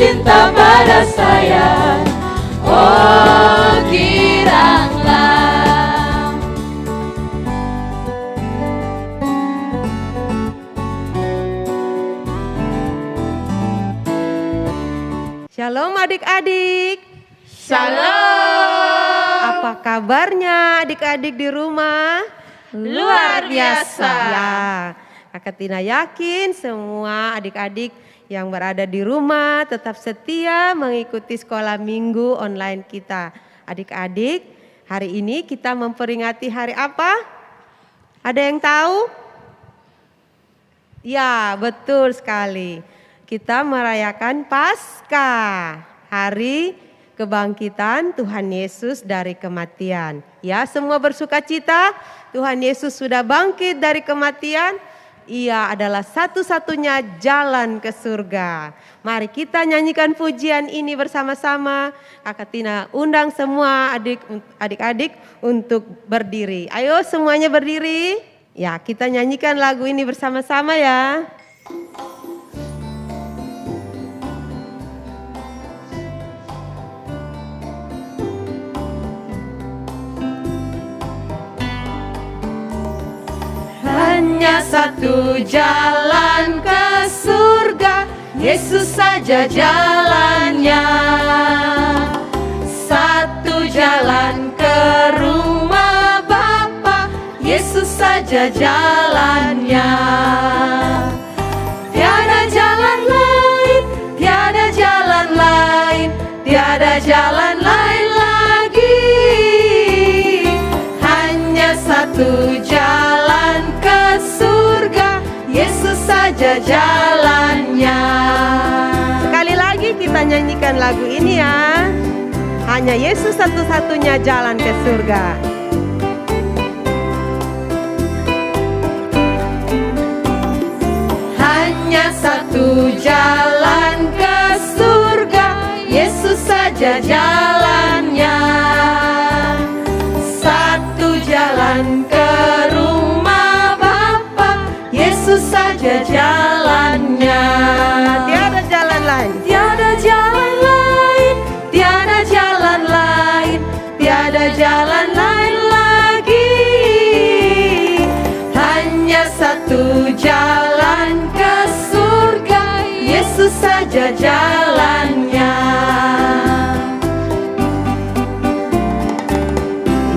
cinta pada saya. Oh giranglah. Shalom adik-adik. Shalom. Apa kabarnya adik-adik di rumah? Luar biasa. Ya, Kakak Tina yakin semua adik-adik yang berada di rumah tetap setia mengikuti sekolah minggu online kita. Adik-adik, hari ini kita memperingati hari apa? Ada yang tahu? Ya, betul sekali. Kita merayakan Paskah, hari kebangkitan Tuhan Yesus dari kematian. Ya, semua bersukacita. Tuhan Yesus sudah bangkit dari kematian. Ia adalah satu-satunya jalan ke surga. Mari kita nyanyikan pujian ini bersama-sama. Kakak Tina undang semua adik-adik untuk berdiri. Ayo semuanya berdiri. Ya, kita nyanyikan lagu ini bersama-sama ya. Hanya satu jalan ke surga, Yesus saja jalannya. Satu jalan ke rumah Bapa, Yesus saja jalannya. Tiada jalan lain, tiada jalan lain, tiada jalan lain lagi. Hanya satu jalan ke surga, Yesus saja jalannya. Sekali lagi kita nyanyikan lagu ini ya. Hanya Yesus satu-satunya jalan ke surga. Hanya satu jalan ke surga, Yesus saja jalannya. Satu jalan ke rumah Bapa, Yesus saja jalannya. Tiada jalan lain. Tiada jalan lain, tiada jalan lain, tiada jalan lain lagi. Hanya satu jalan ke surga, Yesus saja jalannya.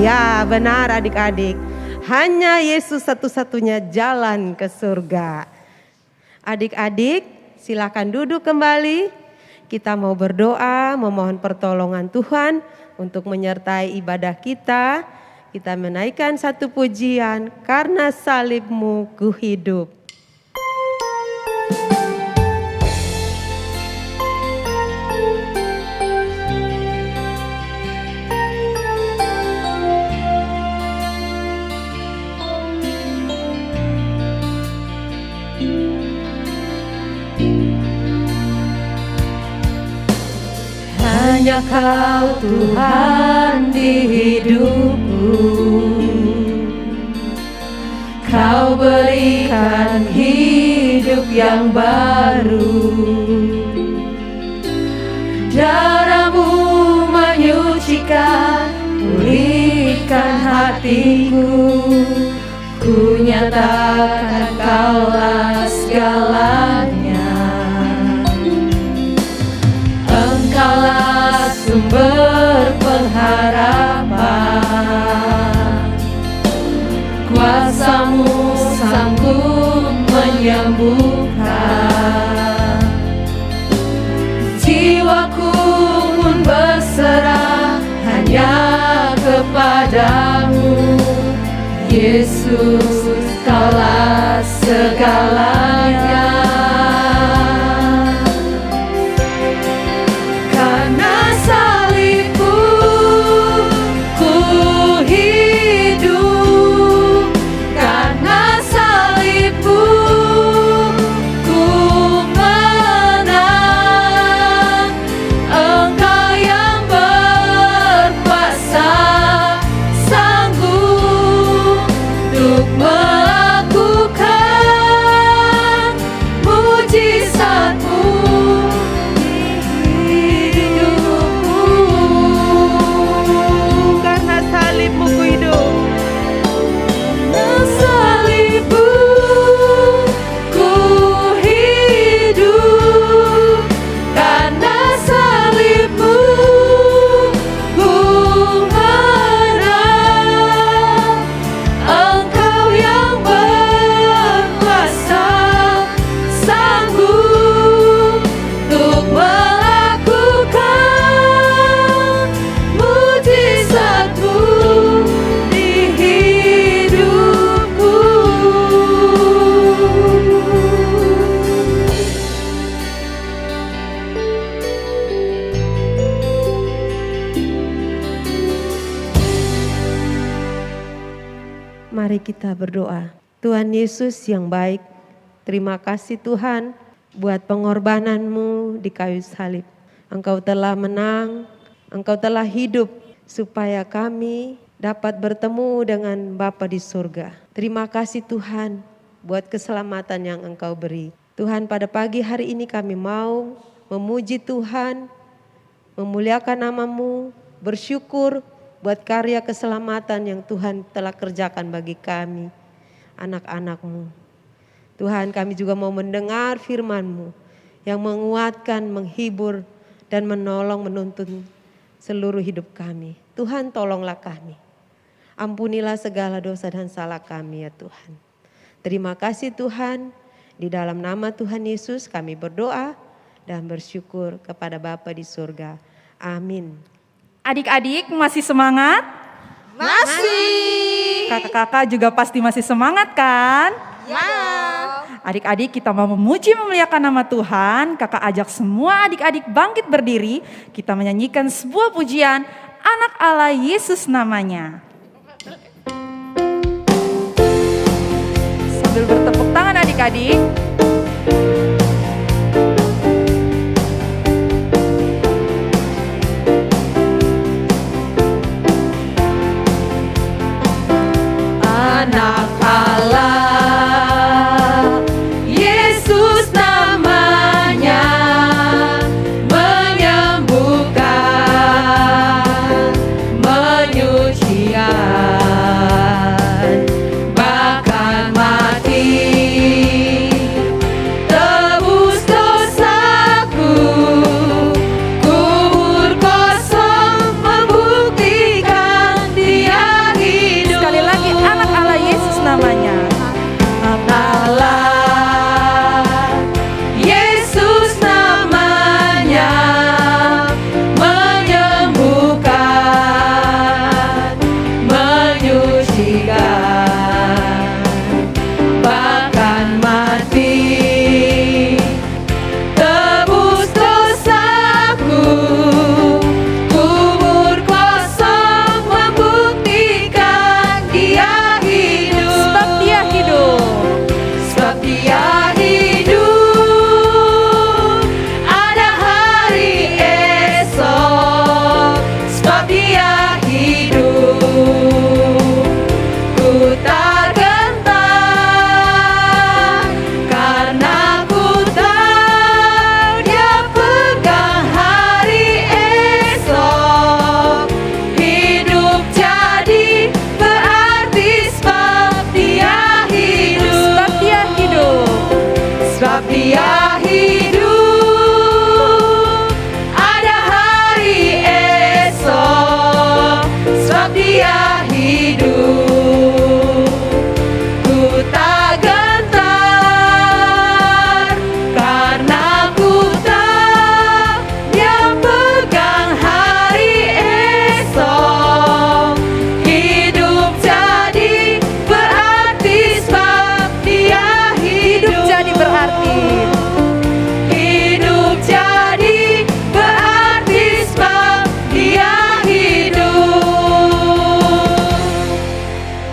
Ya, benar adik-adik. Hanya Yesus satu-satunya jalan ke surga. Adik-adik, silakan duduk kembali. Kita mau berdoa, memohon pertolongan Tuhan untuk menyertai ibadah kita. Kita menaikkan satu pujian, karena salibmu ku hidup. Hanya Kau Tuhan di hidupku, Kau berikan hidup yang baru. Darah-Mu menyucikan, pulihkan hatiku. Ku nyatakan Kaulah segalanya. Engkaulah sumber pengharapan, kuasa-Mu sanggup menyembuhkan. Jiwaku pun berserah hanya kepadamu, Yesus, Kaulah segalanya. Melakukan Mari kita berdoa. Tuhan Yesus yang baik, terima kasih Tuhan buat pengorbanan-Mu di kayu salib. Engkau telah menang, Engkau telah hidup supaya kami dapat bertemu dengan Bapa di surga. Terima kasih Tuhan buat keselamatan yang Engkau beri. Tuhan, pada pagi hari ini kami mau memuji Tuhan, memuliakan nama-Mu, bersyukur buat karya keselamatan yang Tuhan telah kerjakan bagi kami, anak-anak-Mu. Tuhan, kami juga mau mendengar firman-Mu yang menguatkan, menghibur, dan menolong menuntun seluruh hidup kami. Tuhan, tolonglah kami. Ampunilah segala dosa dan salah kami ya Tuhan. Terima kasih Tuhan. Di dalam nama Tuhan Yesus kami berdoa dan bersyukur kepada Bapa di surga. Amin. Adik-adik masih semangat? Masih. Kakak-kakak juga pasti masih semangat kan? Ya. Adik-adik kita mau memuji memuliakan nama Tuhan. Kakak ajak semua adik-adik bangkit berdiri. Kita menyanyikan sebuah pujian Anak Allah Yesus namanya. Sambil bertepuk tangan adik-adik. Anak Allah, Yesus namanya, menyembuhkan, menyucikan, bahkan mati, tebus dosaku, kubur kosong membuktikan Dia hidup. Sekali lagi anak Allah Yesus namanya. Allah, Yesus namanya, menyembuhkan, menyucikan, bahkan mati, tebus dosaku, kubur kosong membuktikan Dia hidup. Sebab Dia hidup. Sebab Dia hidup, ada hari esok. Sebab Dia hidup, ku tak gentar, karena ku tahu Dia pegang hari esok. Hidup jadi berarti sebab Dia hidup. Sebab Dia hidup. Sebab Dia hidup, ada hari esok. Sebab Dia hidup, ku tak gentar, karena ku tahu Dia pegang hari esok. Hidup jadi berarti sebab Dia hidup. Jadi berarti. Hidup jadi berarti sebab Dia hidup.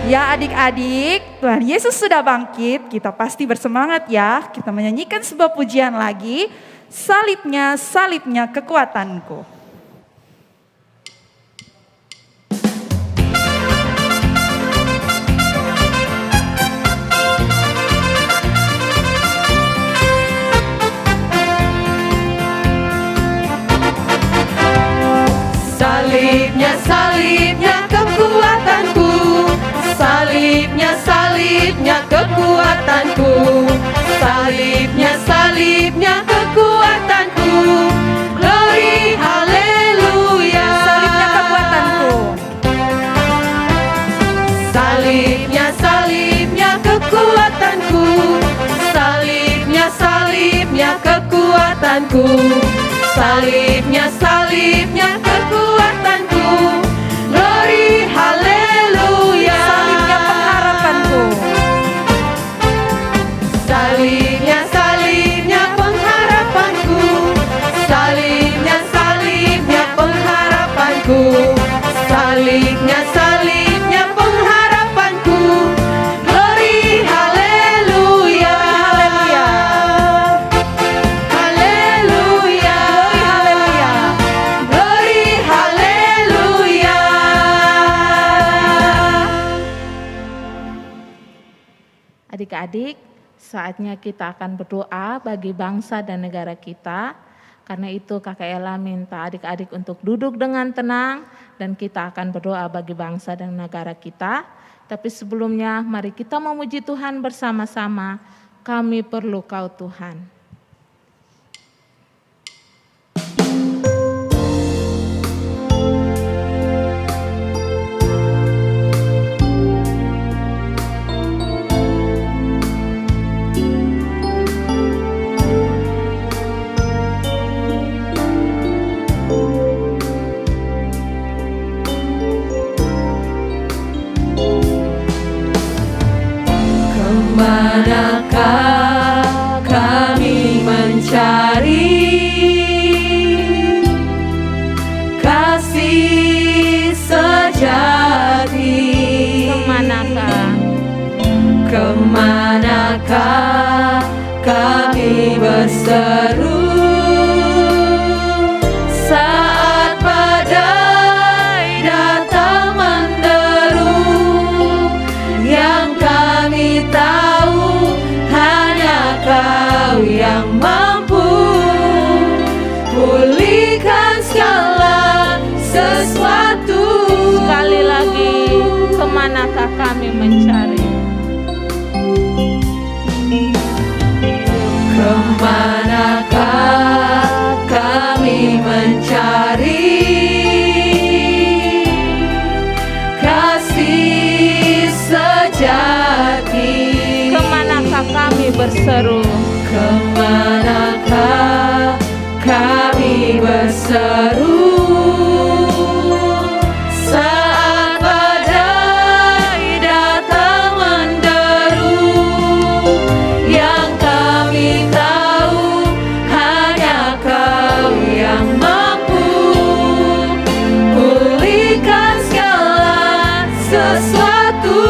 Ya adik-adik, Tuhan Yesus sudah bangkit, kita pasti bersemangat ya. Kita menyanyikan sebuah pujian lagi, salibnya, salibnya kekuatanku. Salibnya, salibnya kekuatanku. Salibnya, salibnya kekuatanku. Salibnya, salibnya kekuatanku. Glory, haleluya. Salibnya kekuatanku. Salibnya, salibnya kekuatanku. Salibnya, salibnya kekuatanku. Salibnya, salibnya kekuatanku. Glory, haleluya. Salibnya pengharapanku. Salibnya, salibnya pengharapanku. Salibnya, salibnya pengharapanku. Salibnya, salibnya pengharapanku. Adik-adik, saatnya kita akan berdoa bagi bangsa dan negara kita. Karena itu Kakak Ella minta adik-adik untuk duduk dengan tenang dan kita akan berdoa bagi bangsa dan negara kita. Tapi sebelumnya mari kita memuji Tuhan bersama-sama. Kami perlu Kau Tuhan. Kemanakah kami mencari kasih sejati? Kemanakah kami berseru saat badai datang menderu? Yang kami tahu hanya Kau yang mampu pulihkan segala sesuatu. Sekali lagi, kemanakah kami mencari? Kemanakah kami mencari kasih sejati? Kemanakah kami berseru? Kemanakah kami berseru saat badai datang menderu? Yang kami tahu hanya Kau yang mampu pulihkan segala sesuatu.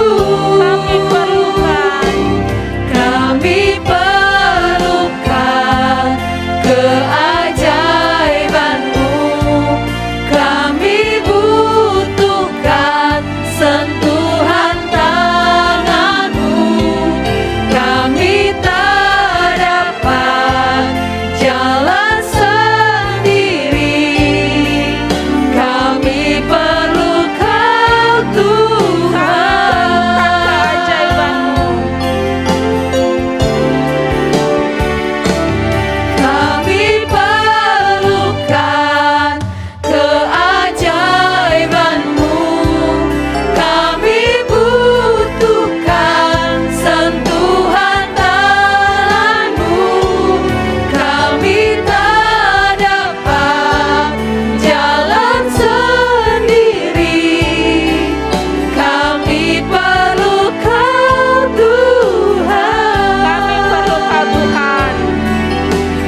Kami perlukan keajaiban-Mu. Kami butuhkan sentuhan tangan-Mu. Kami tak dapat jalan sendiri. Kami perlu Kau Tuhan. Keajaiban-Mu. Kami perlukan keajaiban-Mu. Kami butuhkan sentuhan tangan-Mu. Kami tak dapat jalan sendiri. Kami perlu Kau Tuhan. Kami perlu Kau Tuhan.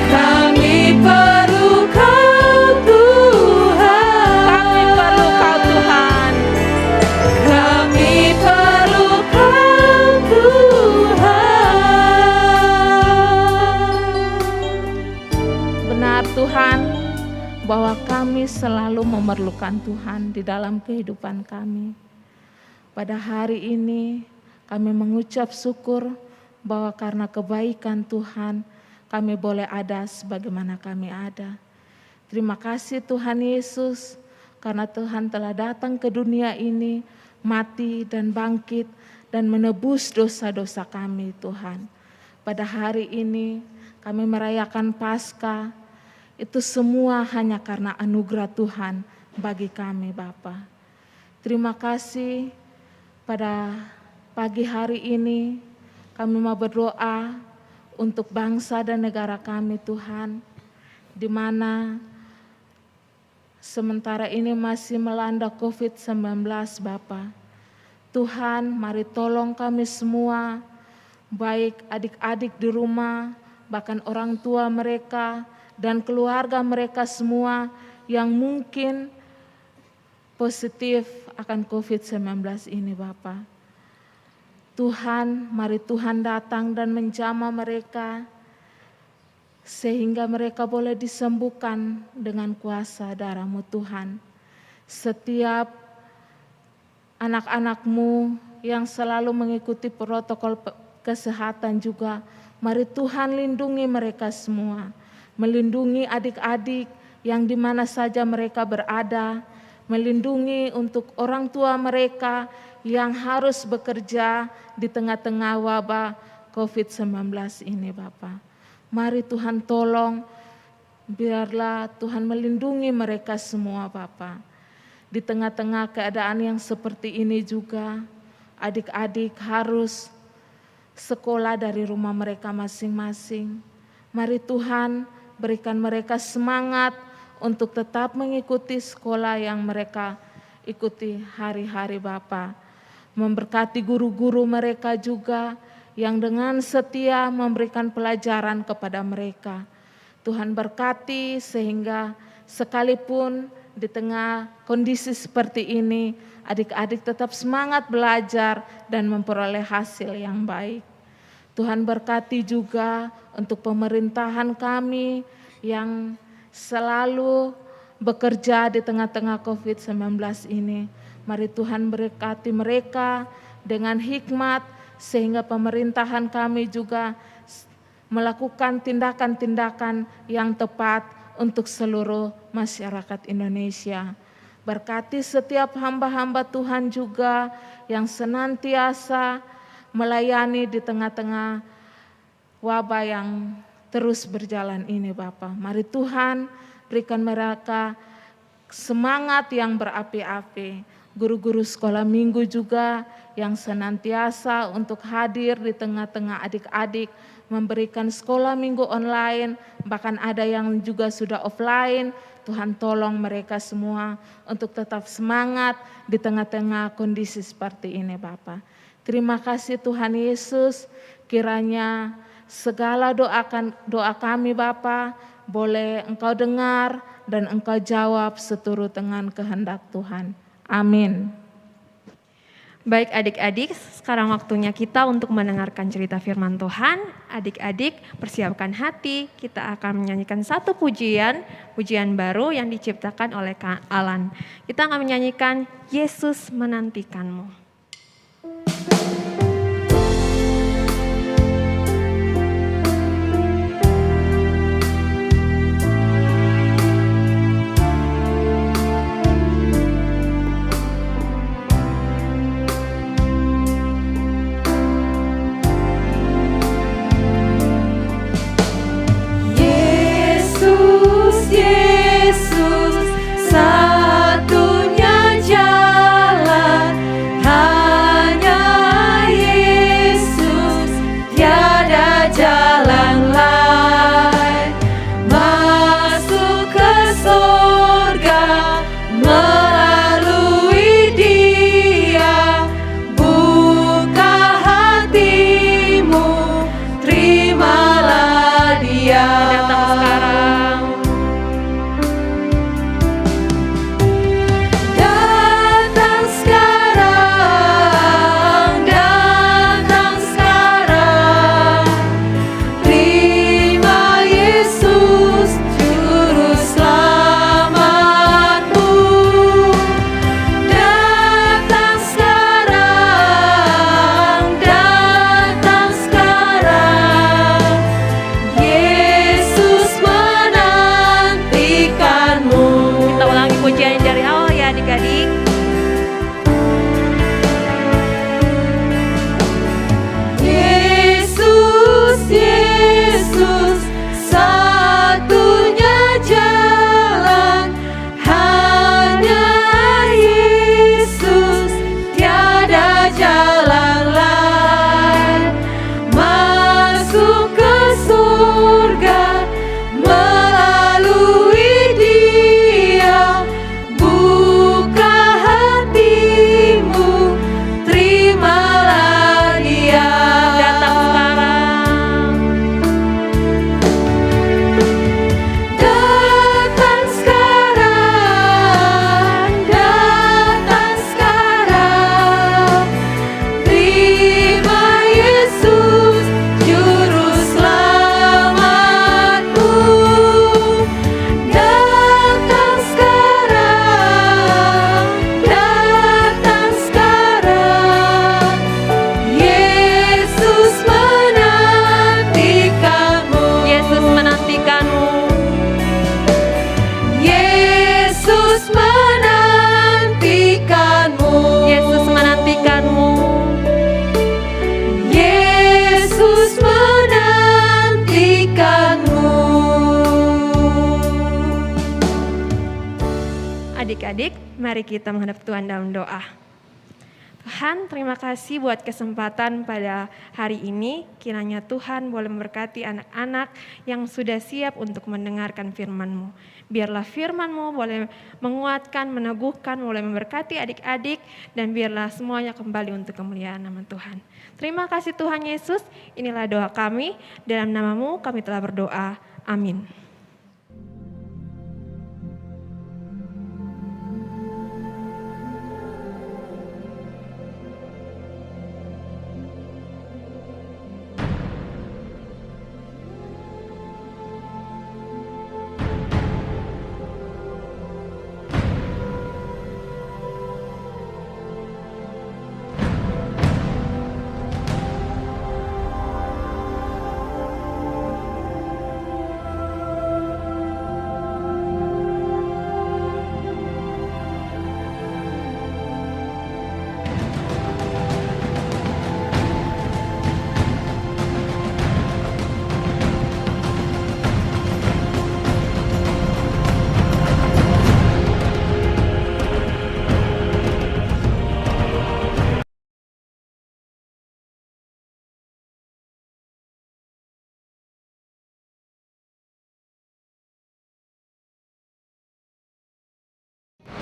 Kami perlu Kau Tuhan. Kami perlu Kau Tuhan. Kami perlu Kau Tuhan. Benar Tuhan, bahwa kami selalu memerlukan Tuhan di dalam kehidupan kami. Pada hari ini kami mengucap syukur bahwa karena kebaikan Tuhan kami boleh ada sebagaimana kami ada. Terima kasih Tuhan Yesus karena Tuhan telah datang ke dunia ini, mati dan bangkit dan menebus dosa-dosa kami Tuhan. Pada hari ini kami merayakan Paskah, itu semua hanya karena anugerah Tuhan bagi kami Bapa. Terima kasih pada pagi hari ini kami mau berdoa untuk bangsa dan negara kami Tuhan, di mana sementara ini masih melanda COVID-19 Bapa. Tuhan, mari tolong kami semua, baik adik-adik di rumah, bahkan orang tua mereka dan keluarga mereka semua yang mungkin positif akan COVID-19 ini Bapa. Tuhan, mari Tuhan datang dan menjamah mereka sehingga mereka boleh disembuhkan dengan kuasa darah-Mu Tuhan. Setiap anak-anak-Mu yang selalu mengikuti protokol kesehatan juga. Mari Tuhan lindungi mereka semua. Melindungi adik-adik yang di mana saja mereka berada. Melindungi untuk orang tua mereka yang harus bekerja di tengah-tengah wabah COVID-19 ini Bapa. Mari Tuhan tolong, biarlah Tuhan melindungi mereka semua Bapa. Di tengah-tengah keadaan yang seperti ini juga, adik-adik harus sekolah dari rumah mereka masing-masing. Mari Tuhan berikan mereka semangat untuk tetap mengikuti sekolah yang mereka ikuti hari-hari Bapa. Memberkati guru-guru mereka juga yang dengan setia memberikan pelajaran kepada mereka. Tuhan berkati sehingga sekalipun di tengah kondisi seperti ini, adik-adik tetap semangat belajar dan memperoleh hasil yang baik. Tuhan berkati juga untuk pemerintahan kami yang selalu bekerja di tengah-tengah COVID-19 ini. Mari Tuhan berkati mereka dengan hikmat, sehingga pemerintahan kami juga melakukan tindakan-tindakan yang tepat untuk seluruh masyarakat Indonesia. Berkati setiap hamba-hamba Tuhan juga yang senantiasa melayani di tengah-tengah wabah yang terus berjalan ini Bapa. Mari Tuhan berikan mereka semangat yang berapi-api. Guru-guru sekolah minggu juga yang senantiasa untuk hadir di tengah-tengah adik-adik, memberikan sekolah minggu online, bahkan ada yang juga sudah offline. Tuhan tolong mereka semua untuk tetap semangat di tengah-tengah kondisi seperti ini Bapa. Terima kasih Tuhan Yesus, kiranya segala doa kami Bapa boleh Engkau dengar dan Engkau jawab seturut dengan kehendak Tuhan. Amin. Baik adik-adik, sekarang waktunya kita untuk mendengarkan cerita firman Tuhan. Adik-adik persiapkan hati, kita akan menyanyikan satu pujian baru yang diciptakan oleh Kak Alan. Kita akan menyanyikan Yesus Menantikanmu. Yesus, satunya jalan. adik-adik, mari kita menghadap Tuhan dalam doa. Tuhan, terima kasih buat kesempatan pada hari ini. Kiranya Tuhan boleh memberkati anak-anak yang sudah siap untuk mendengarkan firman-Mu. Biarlah firman-Mu boleh menguatkan, meneguhkan, boleh memberkati adik-adik, dan biarlah semuanya kembali untuk kemuliaan nama Tuhan. Terima kasih Tuhan Yesus, inilah doa kami. Dalam nama-Mu kami telah berdoa. Amin.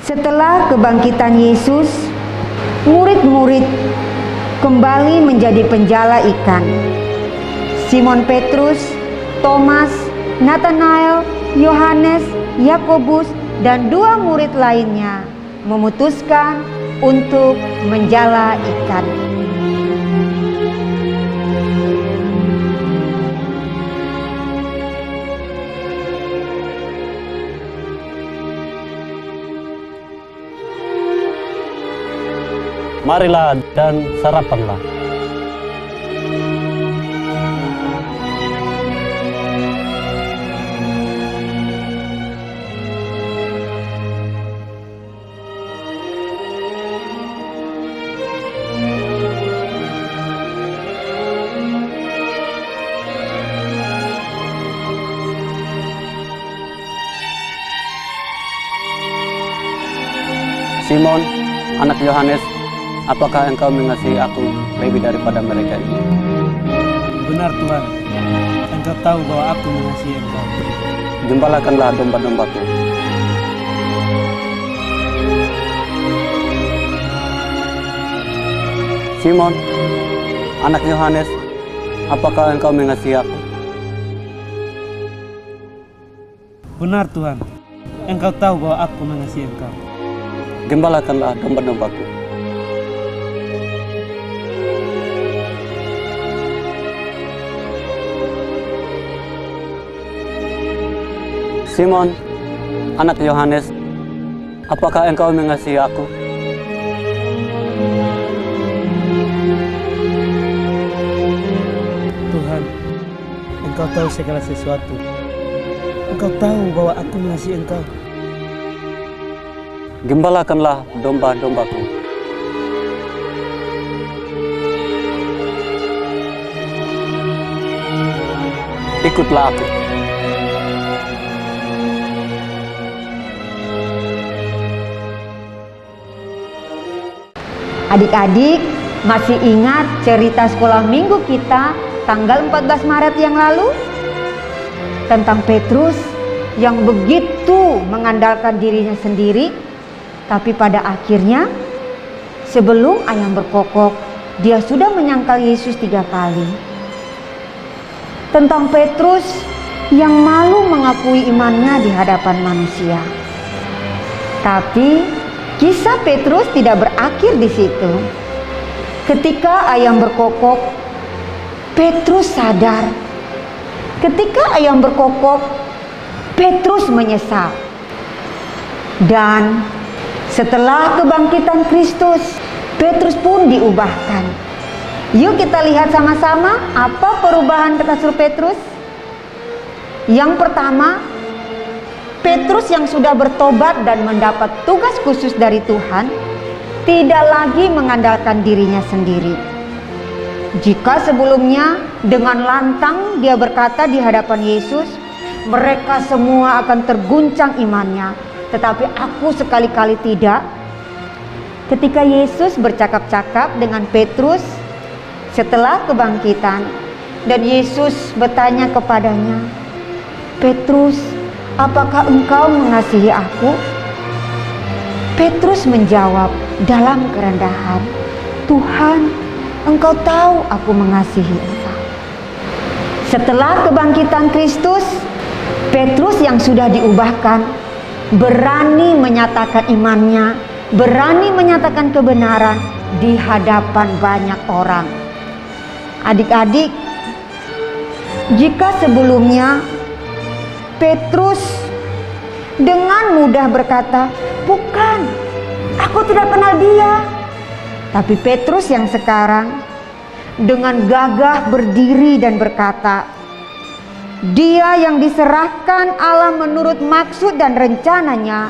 Setelah kebangkitan Yesus, murid-murid kembali menjadi penjala ikan. Simon Petrus, Thomas, Nathanael, Yohanes, Yakobus, dan 2 murid lainnya memutuskan untuk menjala ikan. Marilah dan sarapanlah. Simon, anak Yohanes, apakah engkau mengasihi aku lebih daripada mereka ini? Benar Tuhan, Engkau tahu bahwa aku mengasihi Engkau. Gembalakanlah domba-dombaku. Simon, anak Yohanes, apakah engkau mengasihi aku? Benar Tuhan, Engkau tahu bahwa aku mengasihi Engkau. Gembalakanlah domba-dombaku. Simon, anak Yohanes, apakah engkau mengasihi aku? Tuhan, Engkau tahu segala sesuatu. Engkau tahu bahwa aku mengasihi Engkau. Gembalakanlah domba-dombaku. Ikutlah aku. Adik-adik, masih ingat cerita sekolah minggu kita tanggal 14 Maret yang lalu? Tentang Petrus yang begitu mengandalkan dirinya sendiri, tapi pada akhirnya sebelum ayam berkokok, dia sudah menyangkal Yesus 3 kali. Tentang Petrus yang malu mengakui imannya di hadapan manusia. Tapi kisah Petrus tidak berakhir di situ. Ketika ayam berkokok, Petrus sadar. Ketika ayam berkokok, Petrus menyesal. Dan setelah kebangkitan Kristus, Petrus pun diubahkan. Yuk kita lihat sama-sama apa perubahan kasur Petrus. Yang pertama, Petrus yang sudah bertobat dan mendapat tugas khusus dari Tuhan, tidak lagi mengandalkan dirinya sendiri. Jika sebelumnya dengan lantang dia berkata di hadapan Yesus, mereka semua akan terguncang imannya. tetapi aku sekali-kali tidak. Ketika Yesus bercakap-cakap dengan Petrus setelah kebangkitan, dan Yesus bertanya kepadanya, "Petrus, apakah engkau mengasihi aku?" Petrus menjawab dalam kerendahan, "Tuhan, engkau tahu aku mengasihi engkau." Setelah kebangkitan Kristus, Petrus yang sudah diubahkan berani menyatakan imannya, berani menyatakan kebenaran di hadapan banyak orang. Adik-adik, jika sebelumnya Petrus dengan mudah berkata, "Bukan, aku tidak kenal dia." Tapi Petrus yang sekarang dengan gagah berdiri dan berkata, "Dia yang diserahkan Allah menurut maksud dan rencananya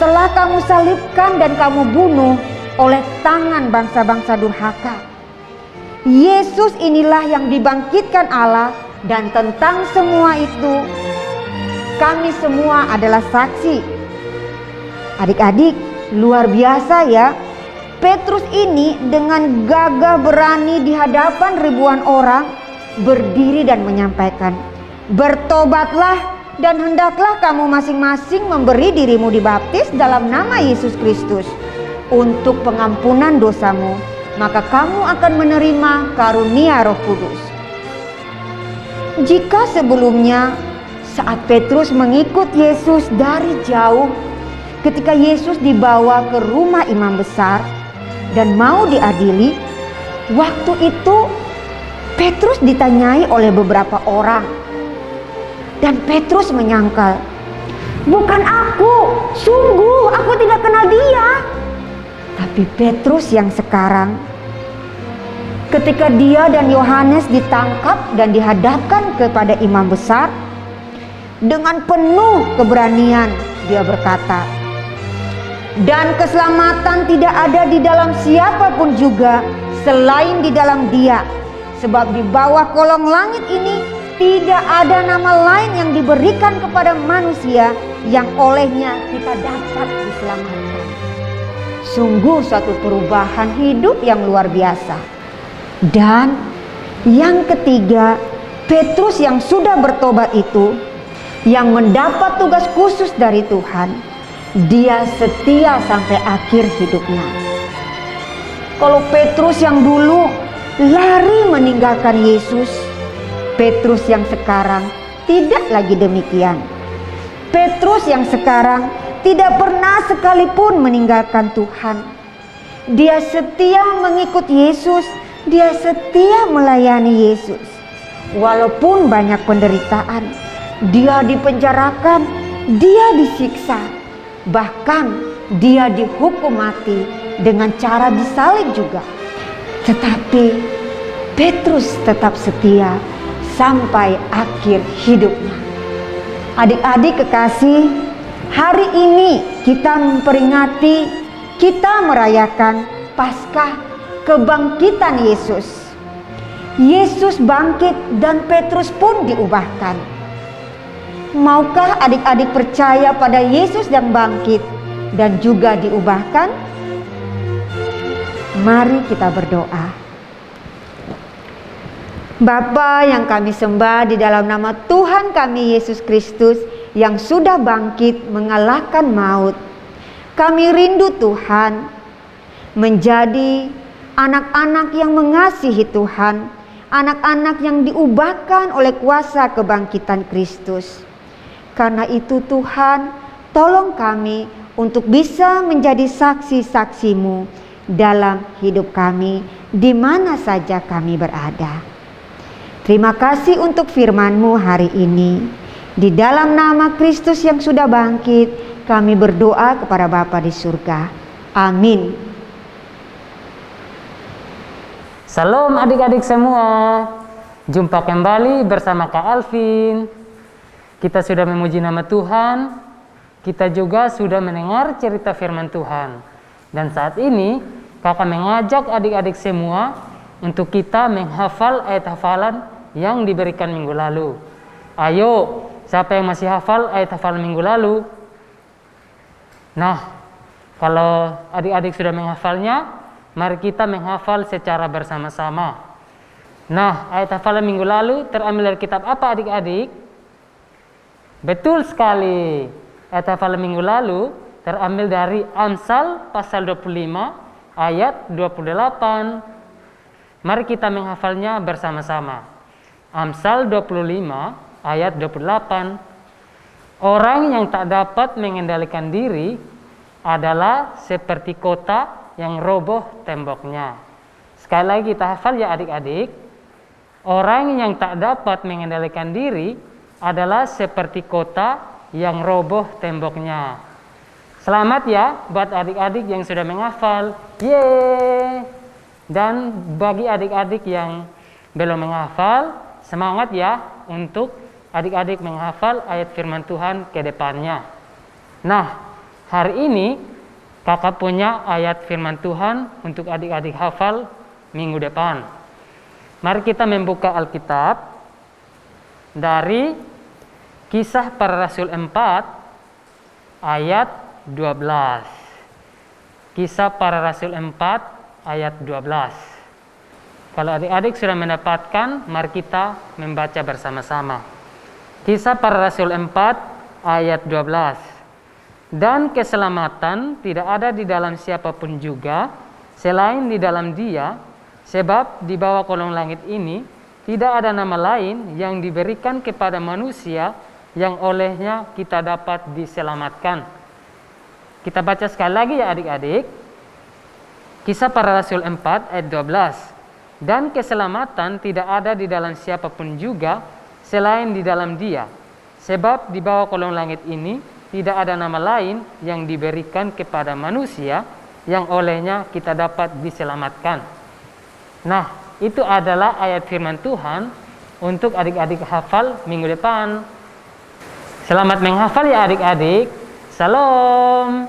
telah kamu salibkan dan kamu bunuh oleh tangan bangsa-bangsa durhaka. Yesus inilah yang dibangkitkan Allah, dan tentang semua itu kami semua adalah saksi." Adik-adik, luar biasa ya. Petrus ini dengan gagah berani di hadapan ribuan orang berdiri dan menyampaikan, "Bertobatlah dan hendaklah kamu masing-masing memberi dirimu dibaptis dalam nama Yesus Kristus untuk pengampunan dosamu, maka kamu akan menerima karunia Roh Kudus." Jika sebelumnya saat Petrus mengikut Yesus dari jauh, ketika Yesus dibawa ke rumah imam besar dan mau diadili, waktu itu Petrus ditanyai oleh beberapa orang, dan Petrus menyangkal, "Bukan aku, sungguh aku tidak kenal dia." Tapi Petrus yang sekarang, ketika dia dan Yohanes ditangkap dan dihadapkan kepada imam besar, dengan penuh keberanian dia berkata, "Dan keselamatan tidak ada di dalam siapapun juga selain di dalam Dia, sebab di bawah kolong langit ini tidak ada nama lain yang diberikan kepada manusia yang olehnya kita dapat diselamatkan." Sungguh suatu perubahan hidup yang luar biasa. Dan yang ketiga, Petrus yang sudah bertobat itu, yang mendapat tugas khusus dari Tuhan, dia setia sampai akhir hidupnya. Kalau Petrus yang dulu lari meninggalkan Yesus, Petrus yang sekarang tidak lagi demikian. Petrus yang sekarang tidak pernah sekalipun meninggalkan Tuhan. Dia setia mengikut Yesus, dia setia melayani Yesus. Walaupun banyak penderitaan, dia dipenjarakan, dia disiksa, bahkan dia dihukum mati dengan cara disalib juga. Tetapi Petrus tetap setia sampai akhir hidupnya. Adik-adik kekasih, hari ini kita memperingati, kita merayakan Paskah kebangkitan Yesus. Yesus bangkit dan Petrus pun diubahkan. Maukah adik-adik percaya pada Yesus yang bangkit dan juga diubahkan? Mari kita berdoa. Bapa yang kami sembah, di dalam nama Tuhan kami Yesus Kristus yang sudah bangkit mengalahkan maut, kami rindu Tuhan menjadi anak-anak yang mengasihi Tuhan, anak-anak yang diubahkan oleh kuasa kebangkitan Kristus. Karena itu Tuhan, tolong kami untuk bisa menjadi saksi-saksi-Mu dalam hidup kami, di mana saja kami berada. Terima kasih untuk firman-Mu hari ini. Di dalam nama Kristus yang sudah bangkit, kami berdoa kepada Bapa di surga. Amin. Salam adik-adik semua. Jumpa kembali bersama Kak Alvin. Kita sudah memuji nama Tuhan. Kita juga sudah mendengar cerita firman Tuhan. Dan saat ini kakak mengajak adik-adik semua untuk kita menghafal ayat hafalan yang diberikan minggu lalu. Ayo, siapa yang masih hafal ayat hafalan minggu lalu? Nah, kalau adik-adik sudah menghafalnya, mari kita menghafal secara bersama-sama. Nah, ayat hafalan minggu lalu terambil dari kitab apa adik-adik? Betul sekali. Ayat hafalan minggu lalu terambil dari Amsal pasal 25 ayat 28. Mari kita menghafalnya bersama-sama. Amsal 25 ayat 28. Orang yang tak dapat mengendalikan diri adalah seperti kota yang roboh temboknya. Sekali lagi kita hafal ya adik-adik. Orang yang tak dapat mengendalikan diri adalah seperti kota yang roboh temboknya. Selamat ya buat adik-adik yang sudah menghafal. Yeay! Dan bagi adik-adik yang belum menghafal, semangat ya untuk adik-adik menghafal ayat firman Tuhan ke depannya. Nah, hari ini kakak punya ayat firman Tuhan untuk adik-adik hafal minggu depan. Mari kita membuka Alkitab dari Kisah Para Rasul 4 ayat 12. Kisah Para Rasul 4 ayat 12. Kalau adik-adik sudah mendapatkan, mari kita membaca bersama-sama. Kisah Para Rasul 4 ayat 12. Dan keselamatan tidak ada di dalam siapapun juga selain di dalam Dia, sebab di bawah kolong langit ini tidak ada nama lain yang diberikan kepada manusia yang olehnya kita dapat diselamatkan. Kita baca sekali lagi ya adik-adik. Kisah Para Rasul 4 ayat 12. Dan keselamatan tidak ada di dalam siapapun juga selain di dalam Dia, sebab di bawah kolong langit ini tidak ada nama lain yang diberikan kepada manusia yang olehnya kita dapat diselamatkan. Nah, itu adalah ayat firman Tuhan untuk adik-adik hafal minggu depan. Selamat menghafal ya adik-adik. Salam.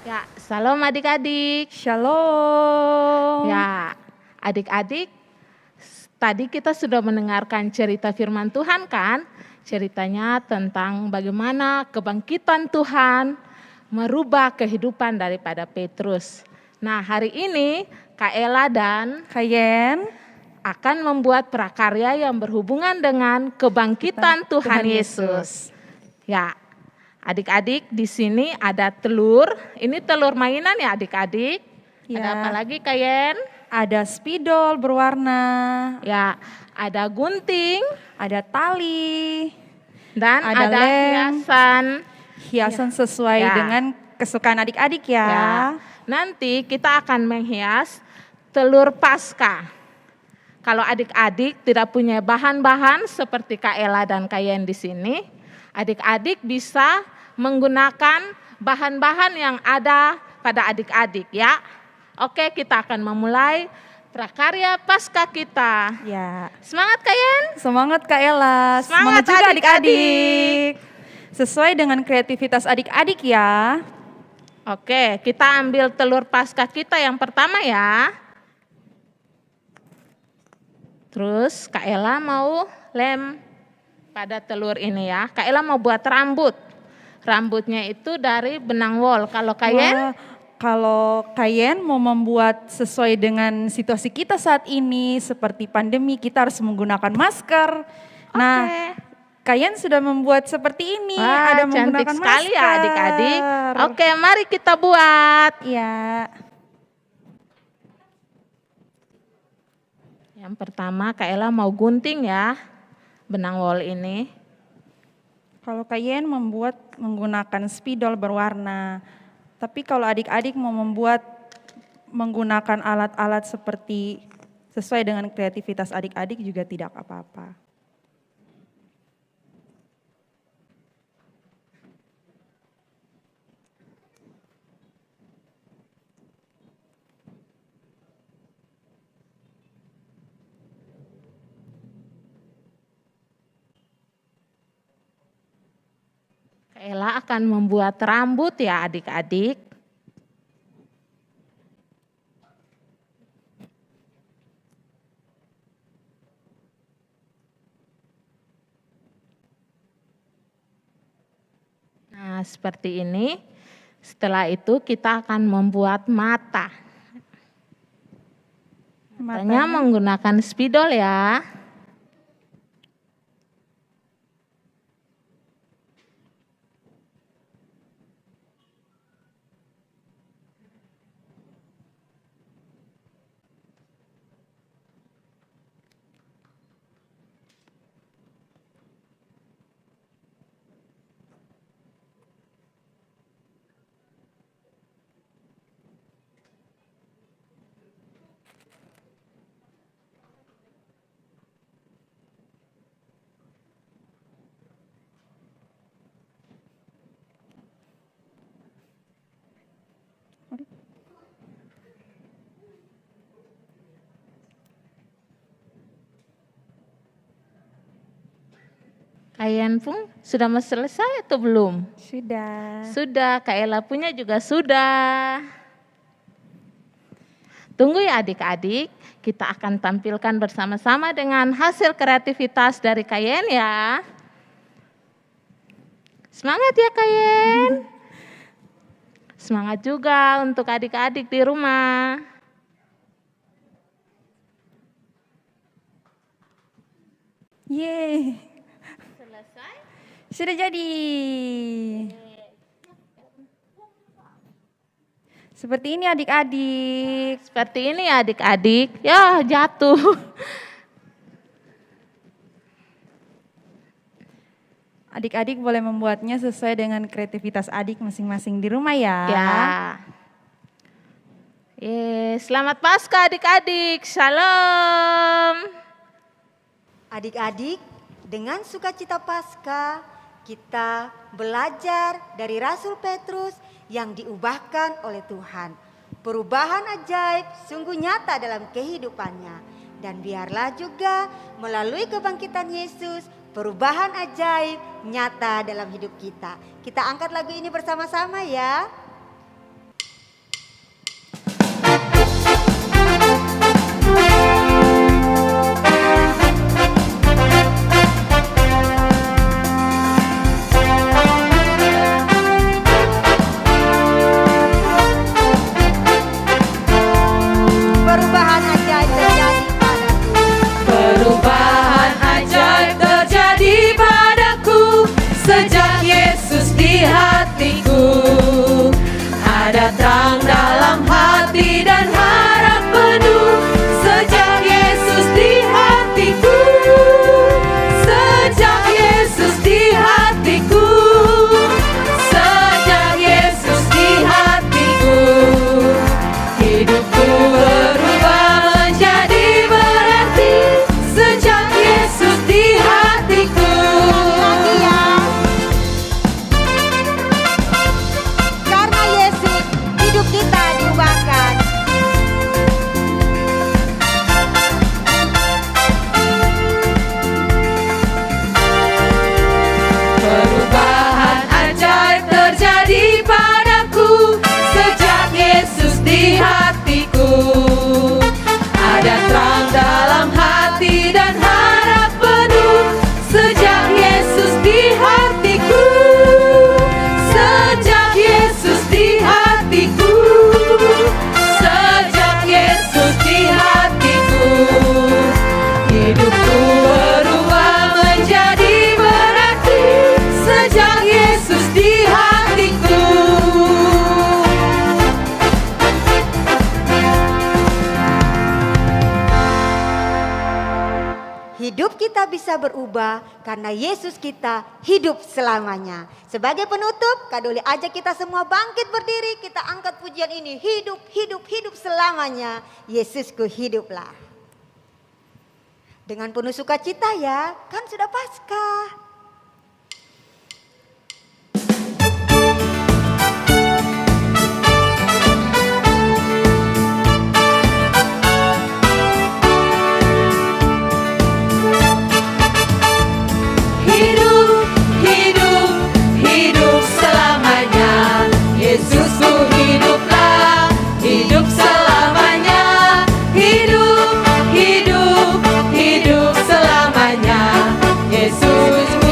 Ya, salam adik-adik. Shalom. Ya, adik-adik, tadi kita sudah mendengarkan cerita firman Tuhan kan? Ceritanya tentang bagaimana kebangkitan Tuhan merubah kehidupan daripada Petrus. Nah, hari ini Kak Ella dan Kayen akan membuat prakarya yang berhubungan dengan kebangkitan Tuhan Yesus. Ya, adik-adik di sini ada telur. Ini telur mainan ya adik-adik. Ya. Ada apa lagi Kayen? ada spidol berwarna, Ya, ada gunting ada tali, dan Ada ada lem. hiasan. hiasan sesuai Ya. dengan kesukaan adik-adik ya. Ya. Nanti kita akan menghias telur Paskah. Kalau adik-adik tidak punya bahan-bahan seperti Kak Ella dan Kayen di sini, adik-adik bisa menggunakan bahan-bahan yang ada pada adik-adik ya. Oke, kita akan memulai prakarya Paskah kita. Ya. Semangat Kayen. Semangat Kak Ella, Semangat juga adik-adik. adik-adik. Sesuai dengan kreativitas adik-adik ya. Oke, kita ambil telur Paskah kita yang pertama ya. Terus Kak Ella mau lem pada telur ini ya. Kak Ella mau buat rambut. Rambutnya itu dari benang wol. Kalau Kayen, Wah, kalau Kayen mau membuat sesuai dengan situasi kita saat ini, seperti pandemi, kita harus menggunakan masker. Nah, Oke. Kayen sudah membuat seperti ini, Wah, ada cantik menggunakan sekali masker. ya adik-adik. Oke, mari kita buat. Ya. Yang pertama Kak Ella mau gunting ya benang wol ini. Kalau Kayen membuat menggunakan spidol berwarna. Tapi kalau adik-adik mau membuat menggunakan alat-alat seperti sesuai dengan kreativitas adik-adik juga tidak apa-apa. Kak Ella akan membuat rambut ya adik-adik. Nah, seperti ini. Setelah itu kita akan membuat mata. Matanya menggunakan spidol ya. Kalian pun sudah mau selesai atau belum? Sudah. Sudah, Kak Ella punya juga sudah. Tunggu ya adik-adik, kita akan tampilkan bersama-sama dengan hasil kreativitas dari Kayen ya. Semangat ya Kayen. Semangat juga untuk adik-adik di rumah. Yeay. Selesai? Sudah jadi. Seperti ini adik-adik. Seperti ini adik-adik. Ya jatuh. Adik-adik boleh membuatnya sesuai dengan kreativitas adik masing-masing di rumah ya. Ya. Selamat Paskah adik-adik. Shalom. Adik-adik, dengan sukacita Paskah, kita belajar dari Rasul Petrus yang diubahkan oleh Tuhan. Perubahan ajaib sungguh nyata dalam kehidupannya. Dan biarlah juga melalui kebangkitan Yesus, perubahan ajaib nyata dalam hidup kita. Kita angkat lagu ini bersama-sama ya. Perubahan ajaib terjadi padaku. Perubahan ajaib terjadi padaku sejak Yesus di hatiku. Ada terang dalam hati dan harap penuh sejak Yesus di hatiku. Sejak Yesus di hatiku. Sejak Yesus di hatiku. Hidupku berubah menjadi berarti sejak Yesus di hatiku. Karena Yesus, hidup kita diubahkan. Perubahan ajaib terjadi padaku sejak Yesus di hatiku. Ada terang dalam hati dan harap penuh sejak Yesus di hatiku. Sejak Yesus di hatiku. Sejak Yesus di hatiku. Hidupku berubah menjadi berarti sejak Yesus di hatiku. Hidup kita bisa berubah karena Yesus kita hidup selamanya. Sebagai penutup, Kak Doli ajak kita semua bangkit berdiri. Kita angkat pujian ini. Hidup, hidup, hidup selamanya. Yesusku hiduplah. Dengan penuh sukacita ya, kan sudah Paskah. Hidup, hidup, hidup selamanya. Yesusku hiduplah, hidup selamanya. Hidup, hidup, hidup selamanya. Yesusku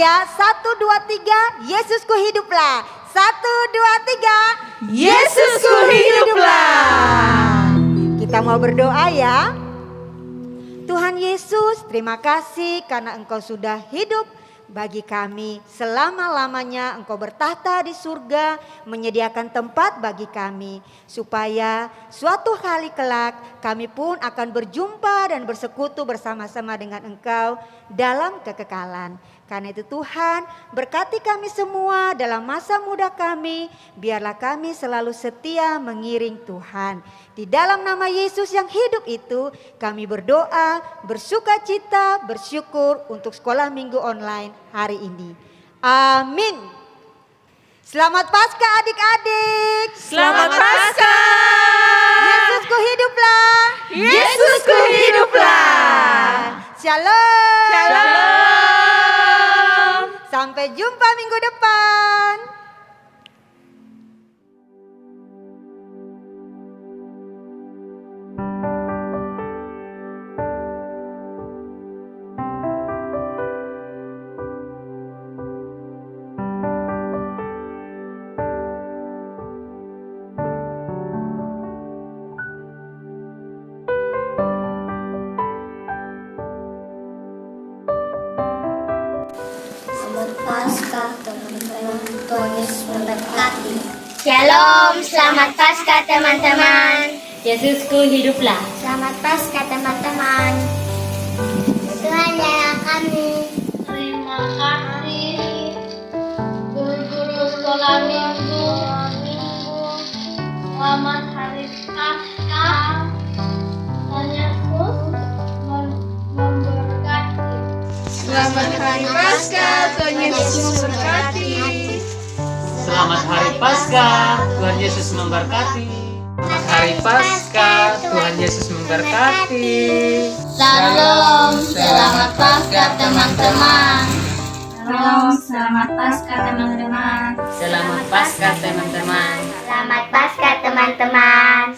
ya. 1, 2, 3, Yesusku hiduplah. 1, 2, 3, Yesusku hiduplah. Kita mau berdoa ya. Tuhan Yesus, terima kasih karena Engkau sudah hidup bagi kami. Selama-lamanya Engkau bertahta di surga, menyediakan tempat bagi kami. Supaya suatu hari kelak kami pun akan berjumpa dan bersekutu bersama-sama dengan Engkau dalam kekekalan. Karena itu Tuhan, berkati kami semua dalam masa muda kami. Biarlah kami selalu setia mengiring Tuhan. Di dalam nama Yesus yang hidup itu, kami berdoa, bersukacita, bersyukur untuk sekolah minggu online hari ini. Amin. Selamat Paskah adik-adik. Selamat Paskah. Yesusku hiduplah. Yesusku hiduplah. Shalom. Shalom. Sampai jumpa minggu depan. Shalom, selamat Paskah teman-teman. Yesusku hiduplah. Selamat Paskah teman-teman. Tuhan jaga kami. Terima kasih guru-guru sekolah minggu. Selamat hari Paskah. Tuhan Yesus memberkati. Selamat hari Paskah, Tuhan Yesus memberkati. Selamat Hari Paskah, Tuhan Yesus memberkati. Selamat Hari Paskah, Tuhan Yesus memberkati. Shalom, selamat Paskah teman-teman. Shalom, selamat Paskah teman-teman. Selamat Paskah teman-teman. Selamat Paskah teman-teman.